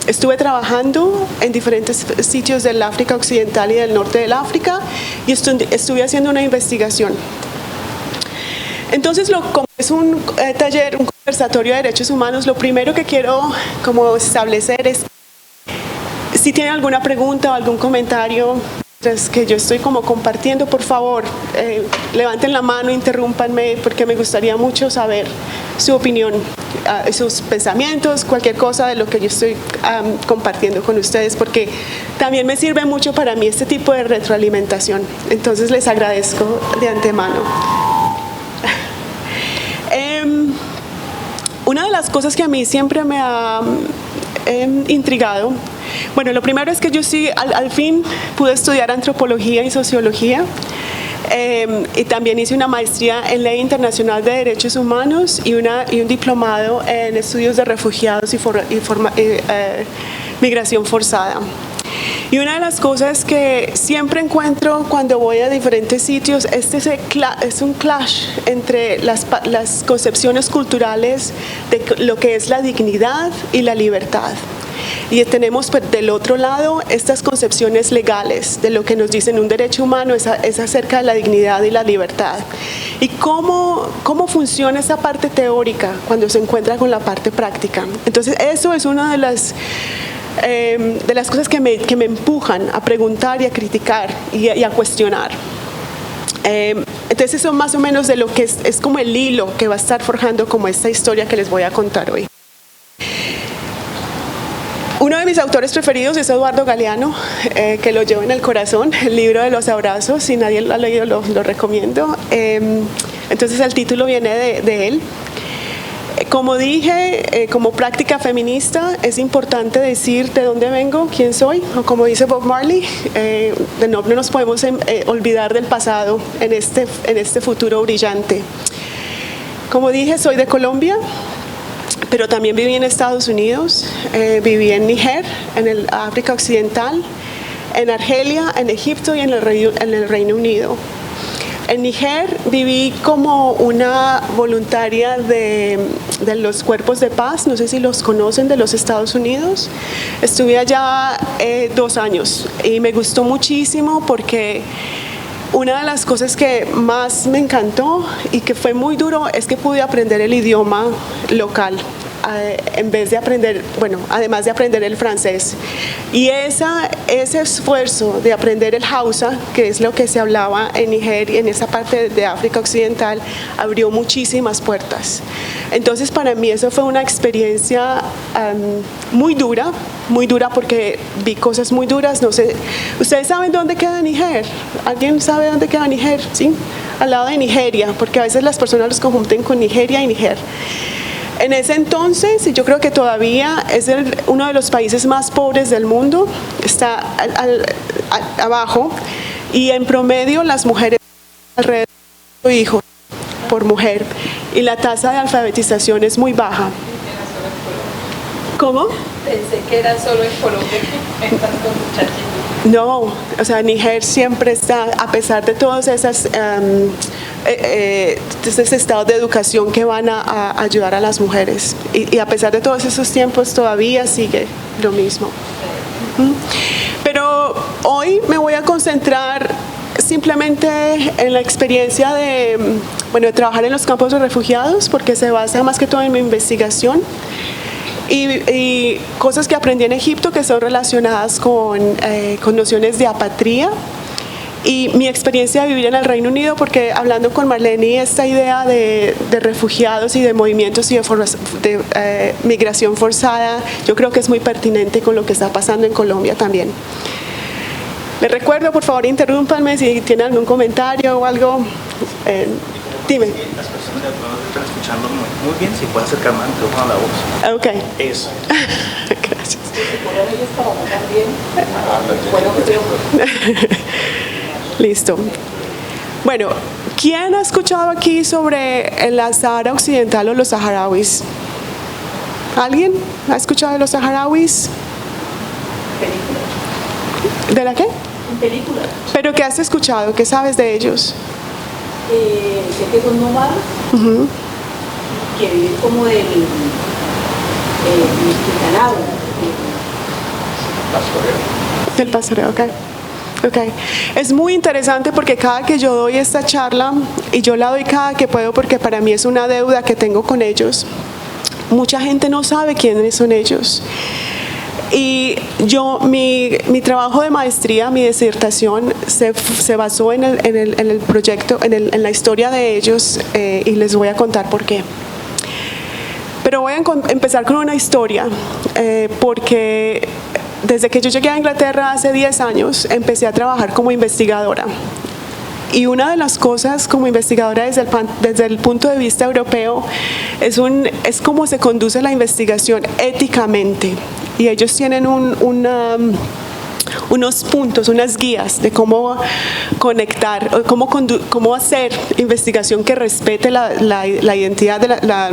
estuve trabajando en diferentes sitios del África Occidental y del norte del África y estuve haciendo una investigación. Entonces, como es un taller, un conversatorio de derechos humanos, lo primero que quiero como establecer es si tienen alguna pregunta o algún comentario que yo estoy como compartiendo, por favor, levanten la mano, interrúmpanme, porque me gustaría mucho saber su opinión, sus pensamientos, cualquier cosa de lo que yo estoy compartiendo con ustedes, porque también me sirve mucho para mí este tipo de retroalimentación. Entonces les agradezco de antemano. Una de las cosas que a mí siempre me ha intrigado, bueno, lo primero es que yo sí, al fin pude estudiar antropología y sociología, y también hice una maestría en Ley Internacional de Derechos Humanos y un diplomado en estudios de refugiados y migración forzada. Y una de las cosas que siempre encuentro cuando voy a diferentes sitios es un clash entre las concepciones culturales de lo que es la dignidad y la libertad. Y tenemos del otro lado estas concepciones legales de lo que nos dicen un derecho humano es acerca de la dignidad y la libertad. Y cómo funciona esa parte teórica cuando se encuentra con la parte práctica. Entonces eso es una de las cosas que me empujan a preguntar y a criticar y a cuestionar. Entonces eso más o menos de lo que es como el hilo que va a estar forjando como esta historia que les voy a contar hoy. Uno de mis autores preferidos es Eduardo Galeano, que lo llevo en el corazón, el libro de los abrazos. Si nadie lo ha leído, lo recomiendo. Entonces el título viene de él. Como dije, como práctica feminista es importante decir de dónde vengo, quién soy, o como dice Bob Marley, no nos podemos olvidar del pasado en este futuro brillante. Como dije, soy de Colombia, pero también viví en Estados Unidos, viví en Níger, en el África Occidental, en Argelia, en Egipto y en el Reino Unido. En Níger viví como una voluntaria de los cuerpos de paz, no sé si los conocen, de los Estados Unidos. Estuve allá 2 años y me gustó muchísimo porque una de las cosas que más me encantó y que fue muy duro es que pude aprender el idioma local. En vez de aprender, bueno, además de aprender el francés. Y ese esfuerzo de aprender el Hausa, que es lo que se hablaba en Níger y en esa parte de África Occidental, abrió muchísimas puertas. Entonces para mí eso fue una experiencia muy dura porque vi cosas muy duras. No sé, ¿ustedes saben dónde queda Níger? ¿Alguien sabe dónde queda Níger? ¿Sí? Al lado de Nigeria, porque a veces las personas los confunden con Nigeria y Níger. En ese entonces, y yo creo que todavía es uno de los países más pobres del mundo, está abajo, y en promedio las mujeres alrededor de 8 hijos por mujer, y la tasa de alfabetización es muy baja. ¿Cómo? Pensé que era solo en Colombia estas muchachas. No, o sea, Níger siempre está, a pesar de todos esos estados de educación que van a ayudar a las mujeres. Y a pesar de todos esos tiempos todavía sigue lo mismo. Pero hoy me voy a concentrar simplemente en la experiencia de trabajar en los campos de refugiados, porque se basa más que todo en mi investigación. Y cosas que aprendí en Egipto que son relacionadas con nociones de apatría y mi experiencia de vivir en el Reino Unido, porque hablando con Marlene, esta idea de refugiados y de movimientos y de migración forzada, yo creo que es muy pertinente con lo que está pasando en Colombia también. Les recuerdo, por favor, interrúmpanme si tienen algún comentario o algo. Dime. Las personas de atrás están escuchando muy bien, si puede acercar más el micrófono a la voz. Ok. Eso. Gracias. Listo. Bueno, ¿quién ha escuchado aquí sobre la Sahara Occidental o los saharauis? ¿Alguien ha escuchado de los saharauis? ¿De la qué? En películas. ¿Pero qué has escuchado? ¿Qué sabes de ellos? Sé que son nómadas, que viven como del ganado, pastoreo. Del pastoreo, ok. Okay. Es muy interesante porque cada que yo doy esta charla, y yo la doy cada que puedo porque para mí es una deuda que tengo con ellos, mucha gente no sabe quiénes son ellos. Y yo, mi trabajo de maestría, mi disertación, se basó en el proyecto, en la historia de ellos, y les voy a contar por qué. Pero voy a empezar con una historia, porque desde que yo llegué a Inglaterra hace 10 años, empecé a trabajar como investigadora. Y una de las cosas como investigadora desde el punto de vista europeo es cómo se conduce la investigación éticamente. Y ellos tienen unos puntos, unas guías de cómo conectar, cómo hacer investigación que respete la identidad, la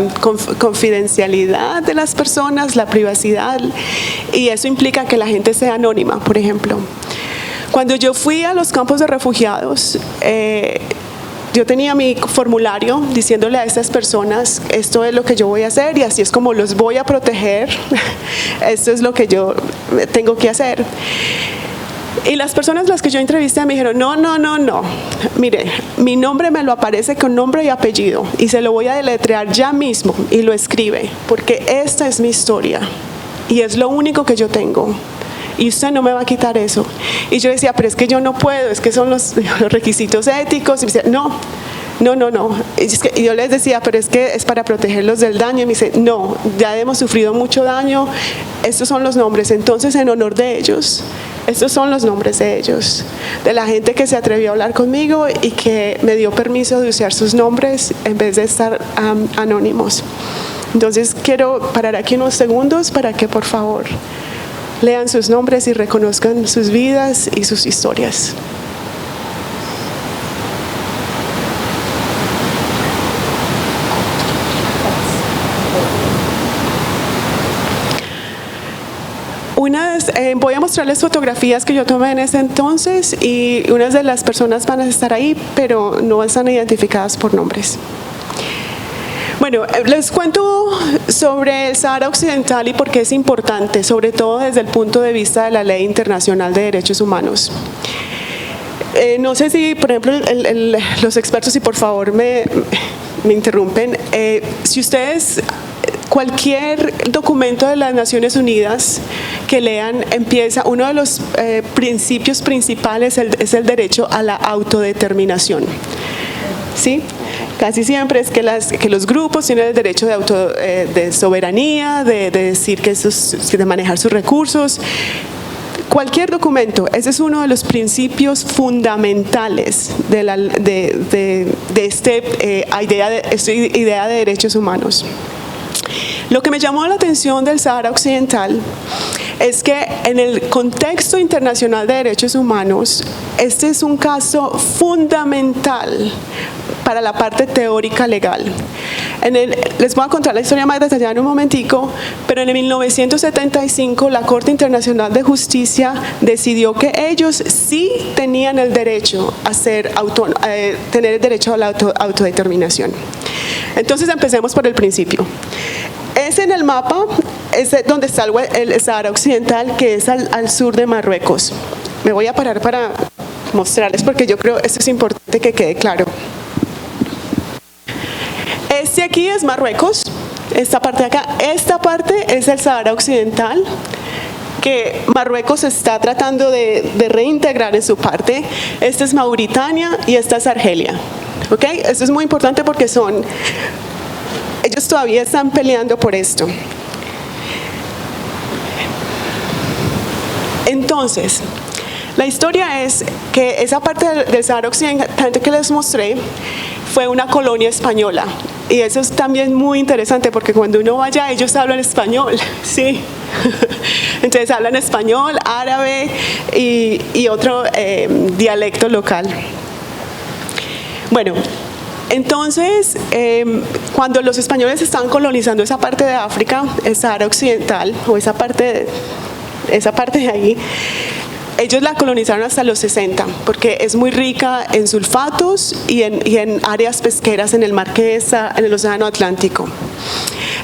confidencialidad de las personas, la privacidad, y eso implica que la gente sea anónima, por ejemplo. Cuando yo fui a los campos de refugiados, yo tenía mi formulario diciéndole a estas personas, esto es lo que yo voy a hacer y así es como los voy a proteger, esto es lo que yo tengo que hacer. Y las personas las que yo entrevisté me dijeron, no, mire, mi nombre me lo aparece con nombre y apellido y se lo voy a deletrear ya mismo, y lo escribe, porque esta es mi historia y es lo único que yo tengo. Y usted no me va a quitar eso. Y yo decía, pero es que yo no puedo, es que son los requisitos éticos. Y me decía, no. Y yo les decía, pero es que es para protegerlos del daño. Y me dice, no, ya hemos sufrido mucho daño, estos son los nombres. Entonces, en honor de ellos, estos son los nombres de ellos, de la gente que se atrevió a hablar conmigo y que me dio permiso de usar sus nombres en vez de estar anónimos. Entonces, quiero parar aquí unos segundos para que, por favor, lean sus nombres y reconozcan sus vidas y sus historias. Voy a mostrarles fotografías que yo tomé en ese entonces y unas de las personas van a estar ahí, pero no están identificadas por nombres. Bueno, les cuento sobre el Sahara Occidental y por qué es importante, sobre todo desde el punto de vista de la Ley Internacional de Derechos Humanos. No sé si, por ejemplo, los expertos, y por favor me interrumpen, si ustedes, cualquier documento de las Naciones Unidas que lean, empieza, uno de los principios principales es el derecho a la autodeterminación. ¿Sí? Casi siempre es que los grupos tienen el derecho de soberanía, de decir de manejar sus recursos. Cualquier documento, ese es uno de los principios fundamentales de esta idea de derechos humanos. Lo que me llamó la atención del Sahara Occidental es que en el contexto internacional de derechos humanos, este es un caso fundamental para la parte teórica legal. Les voy a contar la historia más detallada en un momentico, pero en el 1975 la Corte Internacional de Justicia decidió que ellos sí tenían el derecho a tener el derecho a la autodeterminación. Entonces empecemos por el principio. Es en el mapa, es donde está el Sahara Occidental, que es al sur de Marruecos. Me voy a parar para mostrarles porque yo creo que esto es importante que quede claro. Este aquí es Marruecos, esta parte de acá. Esta parte es el Sahara Occidental, que Marruecos está tratando de reintegrar en su parte. Esta es Mauritania y esta es Argelia. ¿Ok? Esto es muy importante porque ellos todavía están peleando por esto. Entonces, la historia es que esa parte del Sahara Occidental que les mostré fue una colonia española. Y eso es también muy interesante porque cuando uno vaya, ellos hablan español, ¿sí? Entonces hablan español, árabe y otro dialecto local. Bueno, entonces, cuando los españoles estaban colonizando esa parte de África, el Sahara Occidental, o esa parte de ahí, ellos la colonizaron hasta los 60, porque es muy rica en sulfatos y en áreas pesqueras en el mar que está en el Océano Atlántico.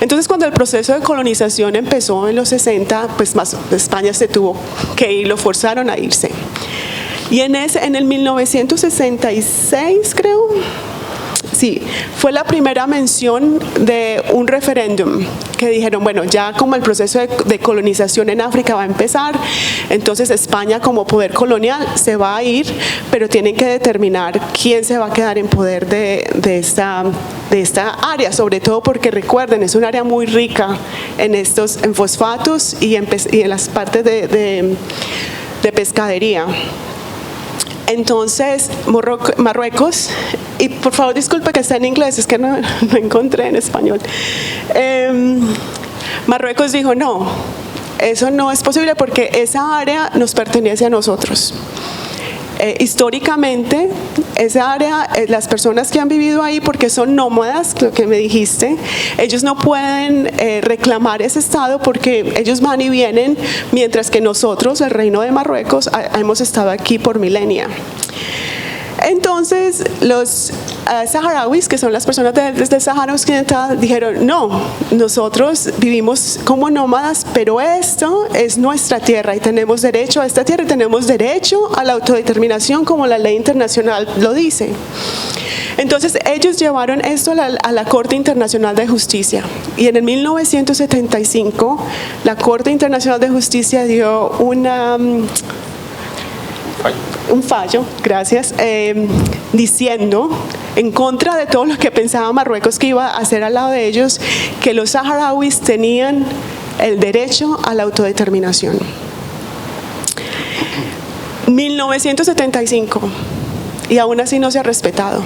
Entonces, cuando el proceso de colonización empezó en los 60, pues España se tuvo que ir, lo forzaron a irse. Y en el 1966, creo, sí, fue la primera mención de un referéndum que dijeron, bueno, ya como el proceso de colonización en África va a empezar, entonces España como poder colonial se va a ir, pero tienen que determinar quién se va a quedar en poder de esta área, sobre todo porque recuerden, es un área muy rica en fosfatos y en las partes de pescadería. Entonces, Marruecos, y por favor disculpe que está en inglés, es que no encontré en español. Marruecos dijo, no, eso no es posible porque esa área nos pertenece a nosotros. Históricamente, esa área, las personas que han vivido ahí, porque son nómadas, lo que me dijiste, ellos no pueden reclamar ese estado porque ellos van y vienen, mientras que nosotros, el Reino de Marruecos, hemos estado aquí por milenia. Entonces, los saharauis, que son las personas desde el Sahara Occidental, dijeron, no, nosotros vivimos como nómadas, pero esto es nuestra tierra y tenemos derecho a esta tierra y tenemos derecho a la autodeterminación como la ley internacional lo dice. Entonces, ellos llevaron esto a la Corte Internacional de Justicia y en el 1975 la Corte Internacional de Justicia dio un fallo, gracias, diciendo en contra de todo lo que pensaba Marruecos que iba a hacer al lado de ellos, que los saharauis tenían el derecho a la autodeterminación. 1975, y aún así no se ha respetado.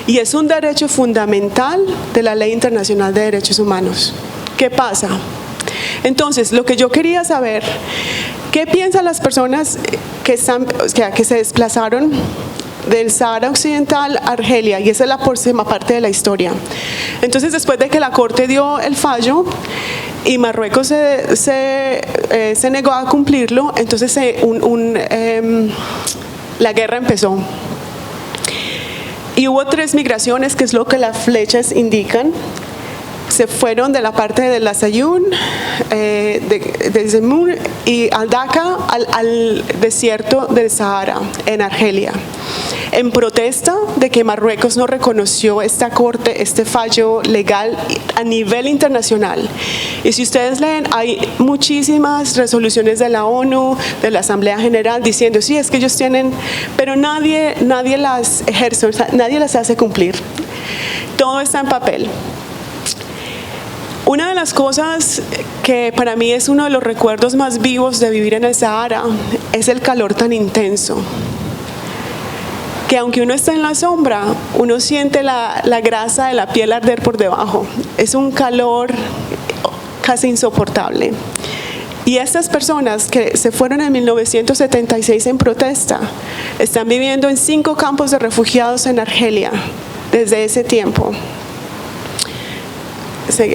Y es un derecho fundamental de la Ley Internacional de Derechos Humanos. ¿Qué pasa? Entonces, lo que yo quería saber, ¿qué piensan las personas que se desplazaron del Sahara Occidental a Argelia? Y esa es la próxima parte de la historia. Entonces, después de que la Corte dio el fallo y Marruecos se negó a cumplirlo, entonces la guerra empezó. Y hubo 3 migraciones, que es lo que las flechas indican. Se fueron de la parte de La Sayún, de Zemmour y Al-Daka al desierto del Sahara, en Argelia, en protesta de que Marruecos no reconoció esta corte, este fallo legal a nivel internacional. Y si ustedes leen, hay muchísimas resoluciones de la ONU, de la Asamblea General, diciendo, sí, es que ellos tienen, pero nadie las ejerce, o sea, nadie las hace cumplir. Todo está en papel. Una de las cosas que para mí es uno de los recuerdos más vivos de vivir en el Sahara es el calor tan intenso, que aunque uno está en la sombra, uno siente la grasa de la piel arder por debajo. Es un calor casi insoportable. Y estas personas que se fueron en 1976 en protesta, están viviendo en 5 campos de refugiados en Argelia desde ese tiempo.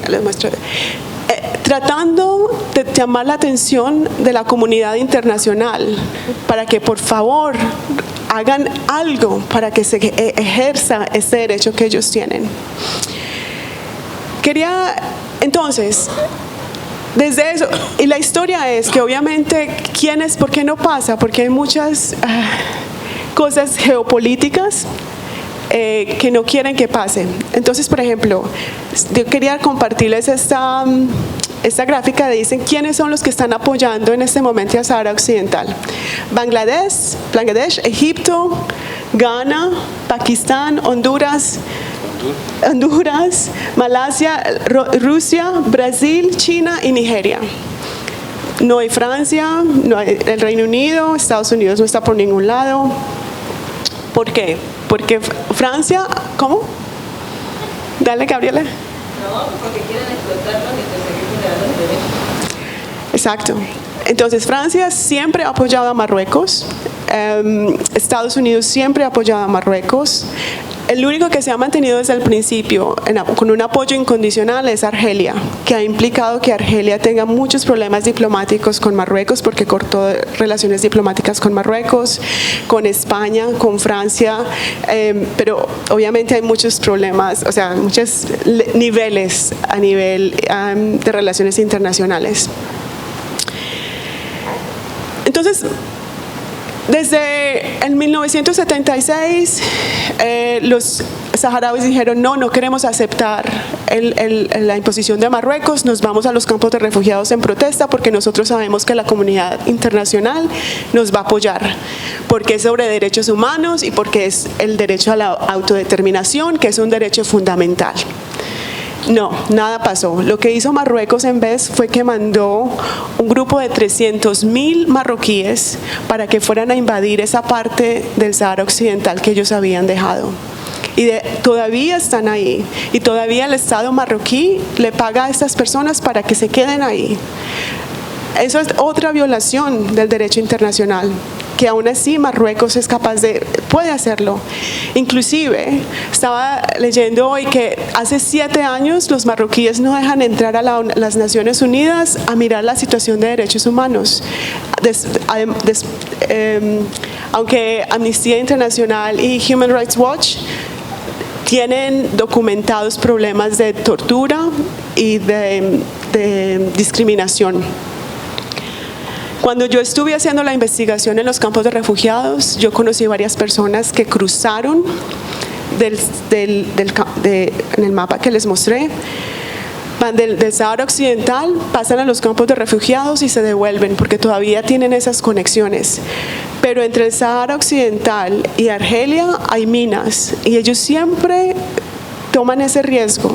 Les muestro. Tratando de llamar la atención de la comunidad internacional para que por favor hagan algo para que se ejerza este derecho que ellos tienen. Entonces, desde eso, y la historia es que obviamente, ¿por qué no pasa? Porque hay muchas cosas geopolíticas que no quieren que pase. Entonces, por ejemplo, yo quería compartirles esta gráfica. Dicen quiénes son los que están apoyando en este momento a Sahara Occidental: Bangladesh, Egipto, Ghana, Pakistán, Honduras, Malasia, Rusia, Brasil, China y Nigeria. No hay Francia, no hay el Reino Unido, Estados Unidos no está por ningún lado. ¿Por qué? Porque Francia, ¿cómo? Dale, Gabriela. No, porque quieren explotarlos y seguir vulnerando los derechos. Exacto. Entonces, Francia siempre ha apoyado a Marruecos. Estados Unidos siempre ha apoyado a Marruecos. El único que se ha mantenido desde el principio con un apoyo incondicional es Argelia, que ha implicado que Argelia tenga muchos problemas diplomáticos con Marruecos porque cortó relaciones diplomáticas con Marruecos, con España, con Francia, pero obviamente hay muchos problemas, o sea, muchos niveles a nivel de relaciones internacionales. Entonces, desde el 1976, los saharauis dijeron no queremos aceptar la imposición de Marruecos, nos vamos a los campos de refugiados en protesta porque nosotros sabemos que la comunidad internacional nos va a apoyar, porque es sobre derechos humanos y porque es el derecho a la autodeterminación, que es un derecho fundamental. No, nada pasó. Lo que hizo Marruecos en vez fue que mandó un grupo de 300.000 marroquíes para que fueran a invadir esa parte del Sahara Occidental que ellos habían dejado. Y todavía están ahí. Y todavía el Estado marroquí le paga a estas personas para que se queden ahí. Eso es otra violación del derecho internacional, que aún así Marruecos es capaz puede hacerlo. Inclusive, estaba leyendo hoy que hace 7 años los marroquíes no dejan entrar a las Naciones Unidas a mirar la situación de derechos humanos. Aunque Amnistía Internacional y Human Rights Watch tienen documentados problemas de tortura y de discriminación. Cuando yo estuve haciendo la investigación en los campos de refugiados, yo conocí varias personas que cruzaron en el mapa que les mostré, van del Sahara Occidental, pasan a los campos de refugiados y se devuelven porque todavía tienen esas conexiones. Pero entre el Sahara Occidental y Argelia hay minas y ellos siempre toman ese riesgo.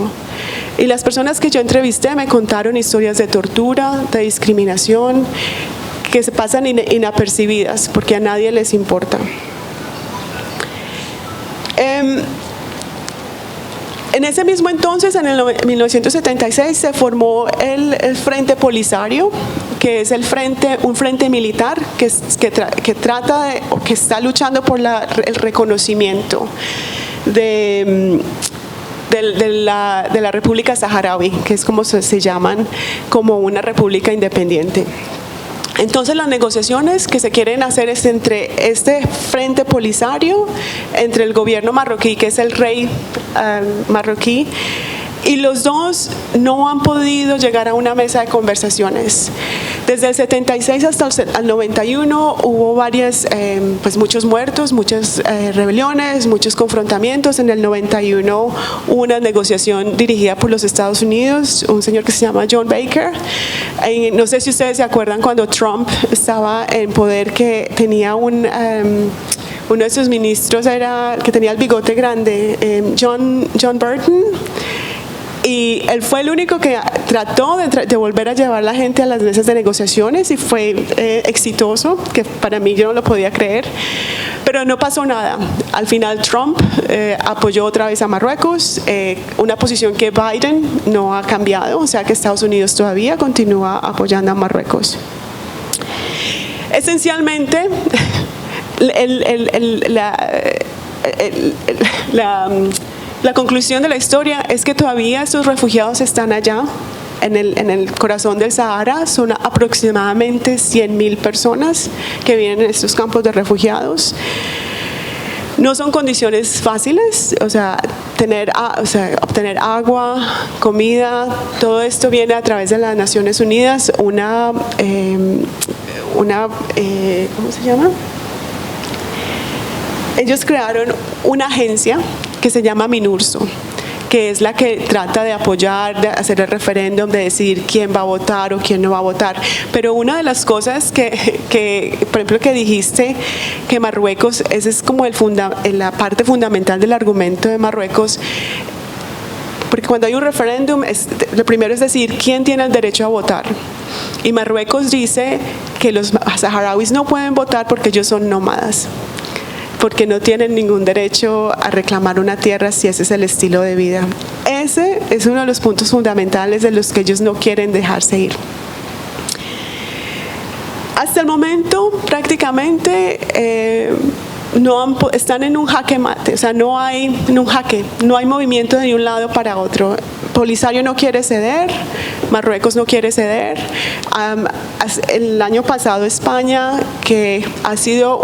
Y las personas que yo entrevisté me contaron historias de tortura, de discriminación, que se pasan inapercibidas porque a nadie les importa. En ese mismo entonces, en el 1976, se formó el Frente Polisario, que es un frente militar que está luchando por el reconocimiento de la República Saharaui, que es como se llaman, como una república independiente. Entonces las negociaciones que se quieren hacer es entre este Frente Polisario, entre el gobierno marroquí, que es el rey marroquí, y los dos no han podido llegar a una mesa de conversaciones. Desde el 76 hasta el 91 hubo muchos muertos, muchas rebeliones, muchos confrontamientos. En el 91 hubo una negociación dirigida por los Estados Unidos, un señor que se llama John Baker. No sé si ustedes se acuerdan cuando Trump estaba en poder, que tenía uno de sus ministros que tenía el bigote grande, John Burton. Y él fue el único que trató de volver a llevar a la gente a las mesas de negociaciones y fue exitoso, que para mí yo no lo podía creer, pero no pasó nada. Al final Trump apoyó otra vez a Marruecos, una posición que Biden no ha cambiado, o sea que Estados Unidos todavía continúa apoyando a Marruecos. Esencialmente, la conclusión de la historia es que todavía estos refugiados están allá, en el corazón del Sahara. Son aproximadamente 100.000 personas que viven en estos campos de refugiados. No son condiciones fáciles, o sea, obtener agua, comida, todo esto viene a través de las Naciones Unidas, ¿cómo se llama? Ellos crearon una agencia que se llama MINURSO, que es la que trata de apoyar, de hacer el referéndum, de decidir quién va a votar o quién no va a votar. Pero una de las cosas que por ejemplo, que dijiste, que Marruecos, esa es como la parte fundamental del argumento de Marruecos, porque cuando hay un referéndum, lo primero es decir quién tiene el derecho a votar. Y Marruecos dice que los saharauis no pueden votar porque ellos son nómadas, porque no tienen ningún derecho a reclamar una tierra si ese es el estilo de vida. Ese es uno de los puntos fundamentales de los que ellos no quieren dejarse ir. Hasta el momento, prácticamente, están en un jaque mate, o sea, no hay movimiento de un lado para otro. Polisario no quiere ceder, Marruecos no quiere ceder. El año pasado España, que ha sido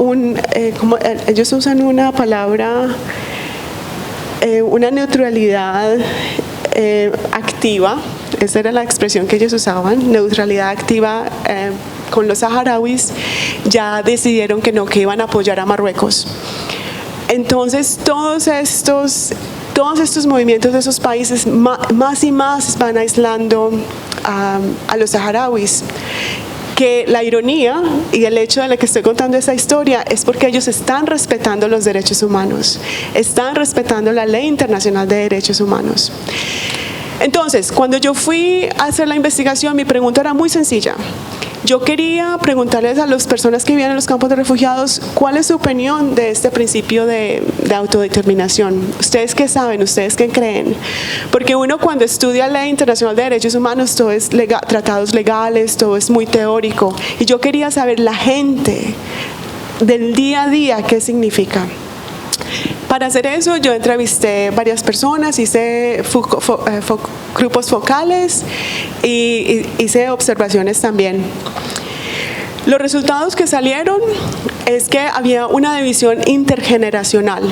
ellos usan una palabra, una neutralidad activa, esa era la expresión que ellos usaban, neutralidad activa con los saharauis, ya decidieron que iban a apoyar a Marruecos. Entonces todos estos movimientos de esos países más y más van aislando a los saharauis. Que la ironía y el hecho de la que estoy contando esa historia es porque ellos están respetando los derechos humanos, están respetando la ley internacional de derechos humanos. Entonces, cuando yo fui a hacer la investigación, mi pregunta era muy sencilla. Yo quería preguntarles a las personas que viven en los campos de refugiados cuál es su opinión de este principio de autodeterminación. ¿Ustedes qué saben? ¿Ustedes qué creen? Porque uno cuando estudia ley internacional de derechos humanos, todo es tratados legales, todo es muy teórico. Y yo quería saber la gente del día a día qué significa. Para hacer eso yo entrevisté varias personas, hice grupos focales y hice observaciones también. Los resultados que salieron es que había una división intergeneracional,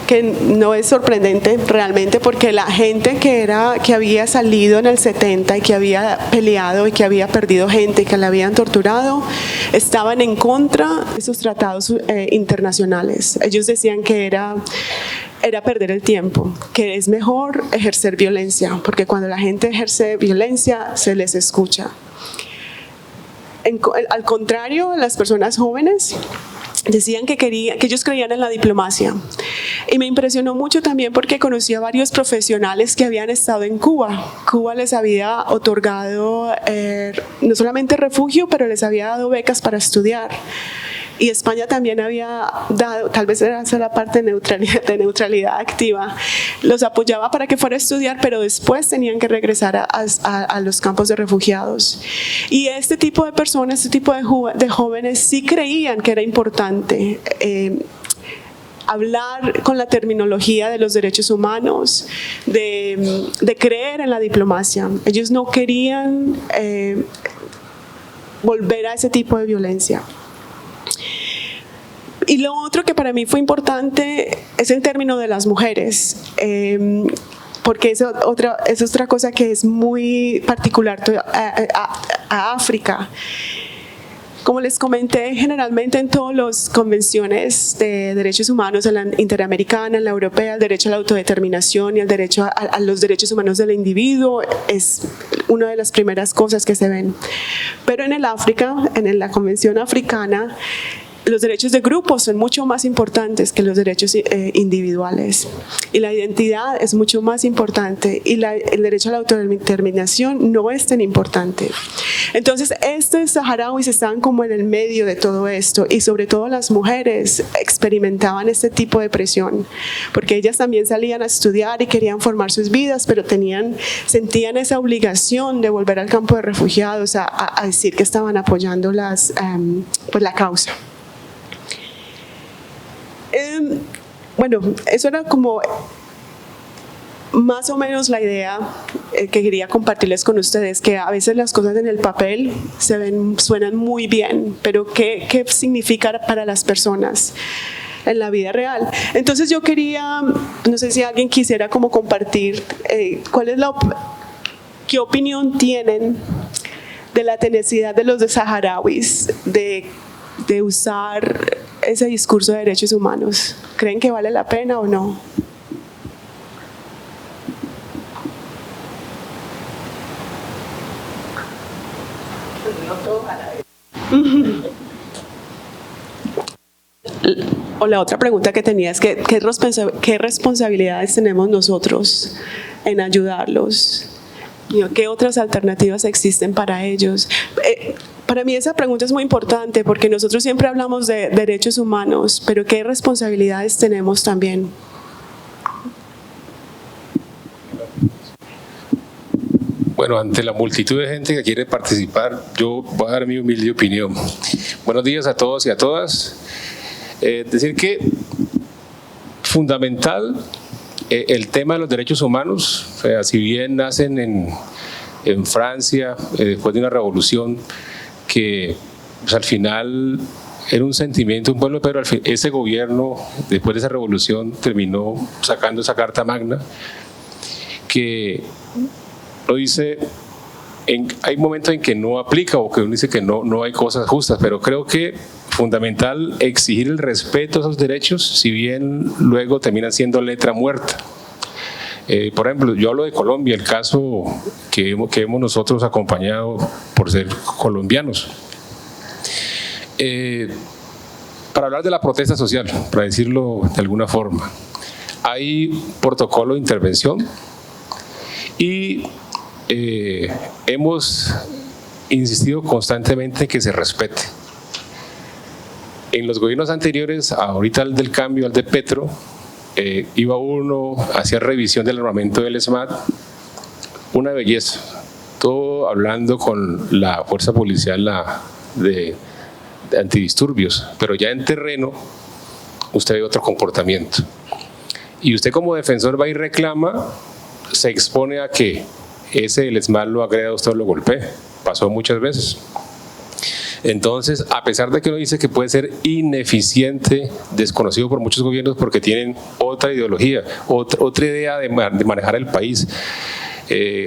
que no es sorprendente realmente porque la gente que había salido en el 70 y que había peleado y que había perdido gente y que la habían torturado estaban en contra de esos tratados internacionales. Ellos decían que era perder el tiempo, que es mejor ejercer violencia porque cuando la gente ejerce violencia se les escucha. Al contrario, las personas jóvenes decían que ellos creían en la diplomacia. Y me impresionó mucho también porque conocí a varios profesionales que habían estado en Cuba. Cuba les había otorgado no solamente refugio, pero les había dado becas para estudiar. Y España también había dado, tal vez era la parte de neutralidad activa, los apoyaba para que fuera a estudiar, pero después tenían que regresar a los campos de refugiados. Y este tipo de personas, este tipo de jóvenes sí creían que era importante hablar con la terminología de los derechos humanos, de creer en la diplomacia. Ellos no querían volver a ese tipo de violencia. Y lo otro que para mí fue importante es en términos de las mujeres, porque es otra cosa que es muy particular a África. Como les comenté, generalmente en todas las convenciones de derechos humanos, en la interamericana, en la europea, el derecho a la autodeterminación y el derecho a los derechos humanos del individuo es una de las primeras cosas que se ven. Pero en el África, en la convención africana, los derechos de grupos son mucho más importantes que los derechos individuales y la identidad es mucho más importante y el derecho a la autodeterminación no es tan importante. Entonces estos saharauis estaban como en el medio de todo esto y sobre todo las mujeres experimentaban este tipo de presión porque ellas también salían a estudiar y querían formar sus vidas, pero sentían esa obligación de volver al campo de refugiados a decir que estaban apoyando la causa. Bueno, eso era como más o menos la idea que quería compartirles con ustedes, que a veces las cosas en el papel suenan muy bien, pero ¿qué significa para las personas en la vida real? Entonces yo quería, no sé si alguien quisiera como compartir qué opinión tienen de la tenacidad de los saharauis de usar ese discurso de derechos humanos. ¿Creen que vale la pena o no? O la otra pregunta que tenía es ¿qué responsabilidades tenemos nosotros en ayudarlos? ¿Qué otras alternativas existen para ellos? Para mí esa pregunta es muy importante porque nosotros siempre hablamos de derechos humanos, pero ¿qué responsabilidades tenemos también? Bueno, ante la multitud de gente que quiere participar, yo voy a dar mi humilde opinión. Buenos días a todos y a todas. Decir que fundamental el tema de los derechos humanos, o sea, si bien nacen en Francia después de una revolución que pues, al final era un sentimiento de un pueblo, pero al fin, ese gobierno después de esa revolución terminó sacando esa Carta Magna que lo dice, hay momentos en que no aplica o que uno dice que no hay cosas justas, pero creo que fundamental exigir el respeto a esos derechos, si bien luego terminan siendo letra muerta. Por ejemplo, yo hablo de Colombia, el caso que hemos nosotros acompañado por ser colombianos. Para hablar de la protesta social, para decirlo de alguna forma, hay protocolo de intervención y hemos insistido constantemente en que se respete. En los gobiernos anteriores, ahorita el del cambio, al de Petro, iba uno, hacía revisión del armamento del ESMAD, una belleza, todo hablando con la fuerza policial de antidisturbios, pero ya en terreno usted ve otro comportamiento. Y usted como defensor va y reclama, se expone a que el ESMAD lo agreda a usted o lo golpee. Pasó muchas veces. Entonces, a pesar de que uno dice que puede ser ineficiente, desconocido por muchos gobiernos porque tienen otra ideología, otra idea de manejar el país,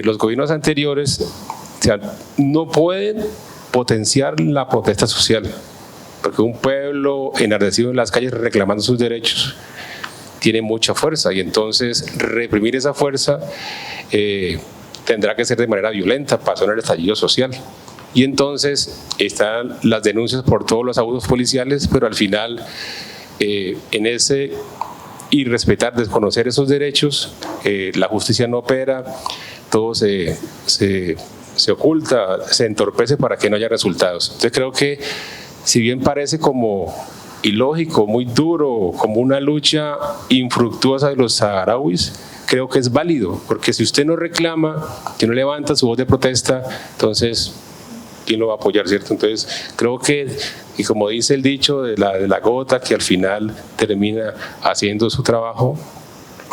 los gobiernos anteriores, o sea, no pueden potenciar la protesta social, porque un pueblo enardecido en las calles reclamando sus derechos tiene mucha fuerza, y entonces reprimir esa fuerza tendrá que ser de manera violenta. Pasó en el estallido social. Y entonces están las denuncias por todos los abusos policiales, pero al final en ese irrespetar, desconocer esos derechos, la justicia no opera, todo se oculta, se entorpece para que no haya resultados. Entonces creo que si bien parece como ilógico, muy duro, como una lucha infructuosa de los saharauis, creo que es válido, porque si usted no reclama, que no levanta su voz de protesta, entonces ¿quién lo va a apoyar, cierto? Entonces creo que, y como dice el dicho de la gota que al final termina haciendo su trabajo,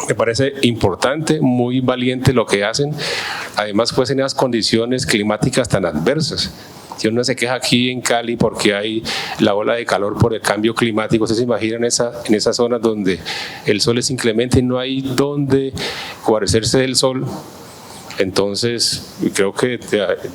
me parece importante, muy valiente lo que hacen, además pues en esas condiciones climáticas tan adversas. Si uno se queja aquí en Cali porque hay la ola de calor por el cambio climático, ¿ustedes se imaginan en esas zonas donde el sol es inclemente y no hay donde guarecerse del sol? Entonces, creo que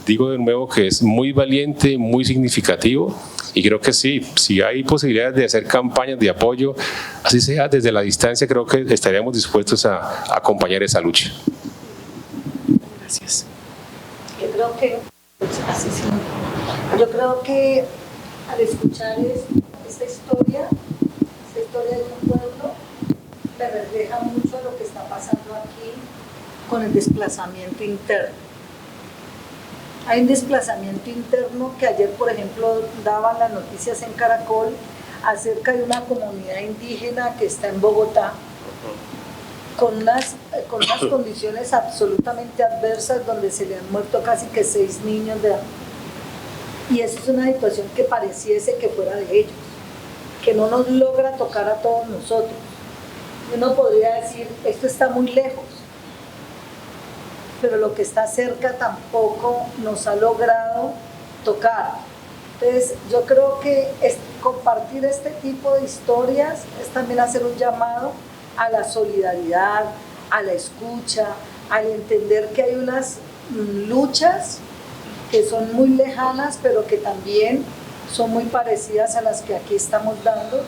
digo de nuevo que es muy valiente, muy significativo, y creo que sí, si hay posibilidades de hacer campañas de apoyo, así sea desde la distancia, creo que estaríamos dispuestos a acompañar esa lucha. Gracias. Yo creo que al escuchar esta historia de un pueblo, me refleja mucho lo que está pasando aquí con el desplazamiento interno. Hay un desplazamiento interno que ayer, por ejemplo, daban las noticias en Caracol acerca de una comunidad indígena que está en Bogotá con unas condiciones absolutamente adversas, donde se le han muerto casi que 6 niños de edad. Y esa es una situación que pareciese que fuera de ellos, que no nos logra tocar a todos nosotros. Uno podría decir, esto está muy lejos, pero lo que está cerca tampoco nos ha logrado tocar. Entonces, yo creo que compartir este tipo de historias es también hacer un llamado a la solidaridad, a la escucha, al entender que hay unas luchas que son muy lejanas, pero que también son muy parecidas a las que aquí estamos dando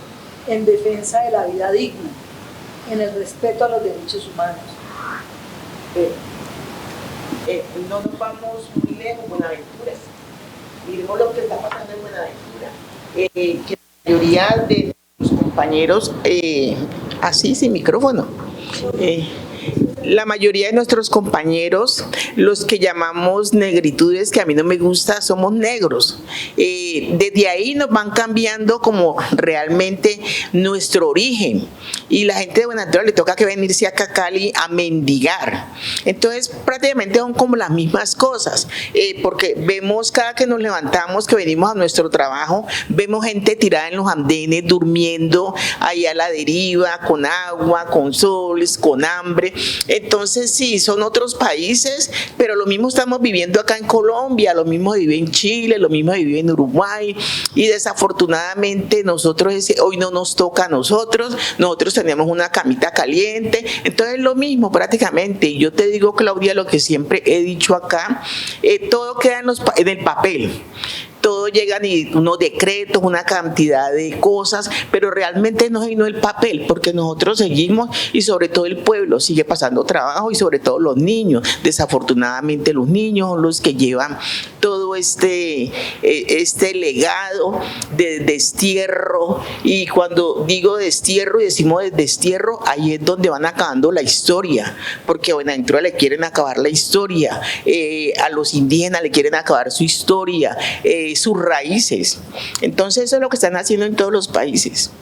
en defensa de la vida digna, en el respeto a los derechos humanos. No nos vamos muy lejos, Buenaventura. Miremos lo que está pasando en Buenaventura. Que la mayoría de los compañeros, así sin micrófono, La mayoría de nuestros compañeros, los que llamamos negritudes, que a mí no me gusta, somos negros. Desde ahí nos van cambiando como realmente nuestro origen. Y la gente de Buenaventura le toca que venirse acá a Cali a mendigar. Entonces prácticamente son como las mismas cosas, porque vemos cada que nos levantamos, que venimos a nuestro trabajo, vemos gente tirada en los andenes, durmiendo ahí a la deriva, con agua, con soles, con hambre. Entonces sí, son otros países, pero lo mismo estamos viviendo acá en Colombia, lo mismo vive en Chile, lo mismo vive en Uruguay, y desafortunadamente nosotros hoy no nos toca a nosotros tenemos una camita caliente, entonces lo mismo prácticamente. Y yo te digo, Claudia, lo que siempre he dicho acá, todo queda en el papel. Todo llegan y unos decretos, una cantidad de cosas, pero realmente no es el papel, porque nosotros seguimos, y sobre todo el pueblo sigue pasando trabajo, y sobre todo los niños. Desafortunadamente los niños son los que llevan todo este legado de destierro, y cuando digo destierro y decimos destierro, ahí es donde van acabando la historia, porque a Buenaventura le quieren acabar la historia, a los indígenas le quieren acabar su historia, sus raíces. Entonces eso es lo que están haciendo en todos los países.